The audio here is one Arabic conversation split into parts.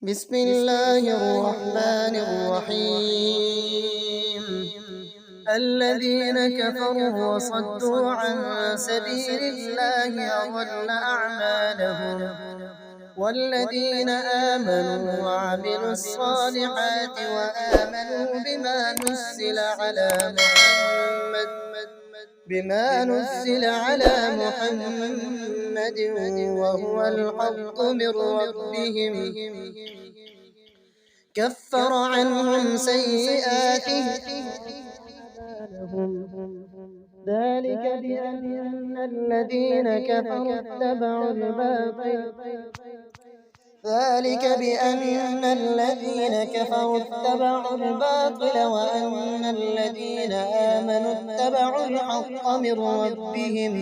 بسم الله الرحمن الرحيم. الذين كفروا وصدوا عن سبيل الله أضل أعمالهم، والذين آمنوا وعملوا الصالحات وآمنوا بما نزل على محمد وهو الحق من ربهم كفر عنهم سيئاتهم ذلك بأن الذين كفروا اتبعوا الباطل وأن الذين آمنوا اتبعوا الحق من ربهم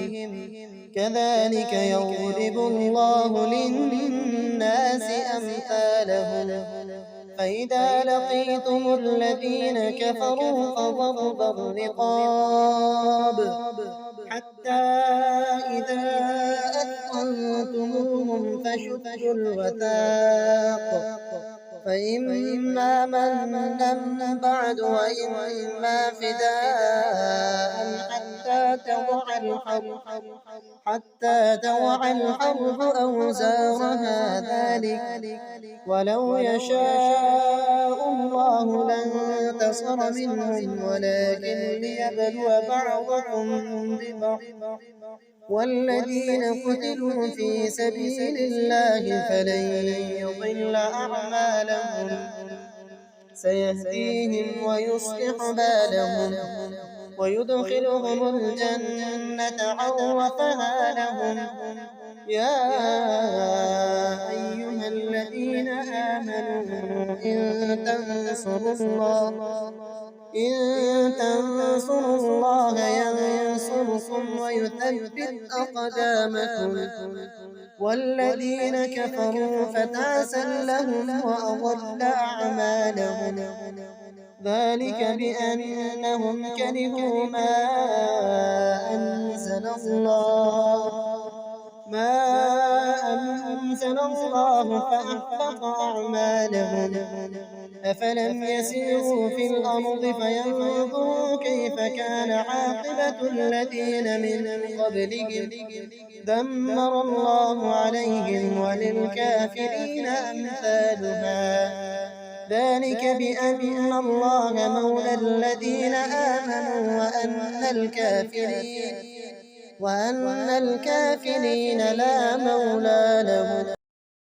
كذلك يضرب الله للناس أمثالهم. فإذا لقيتم الذين كفروا فضرب الرقاب حتى إذا أثخنتموهم فشدوا الوثاق، فإما منا بعد وإما فداء حتى تضع الحرب أوزارها ذلك، ولو يشاء الله لانتصر منهم ولكن ليبلو بعضكم ببعض، والذين قتلوا في سبيل الله فلن يضل أعمالهم سيهديهم ويصلح بالهم ويدخلهم الجنة عرفها لهم. يا أيها الذين آمنوا إن تنصروا الله ينصركم ويثبت أقدامكم، والذين كفروا فتعسا لهم وأضل أعمالهم. ذلك بأنهم كرهوا ما أنزل الله فأحبط أعمالهم. أفلم يسيروا في الأرض فينظروا كيف كان عاقبة الذين من قبلهم دمر الله عليهم وللكافرين أمثالها. ذلك بأن الله مولى الذين آمنوا وأن الكافرين لا مولى لهم.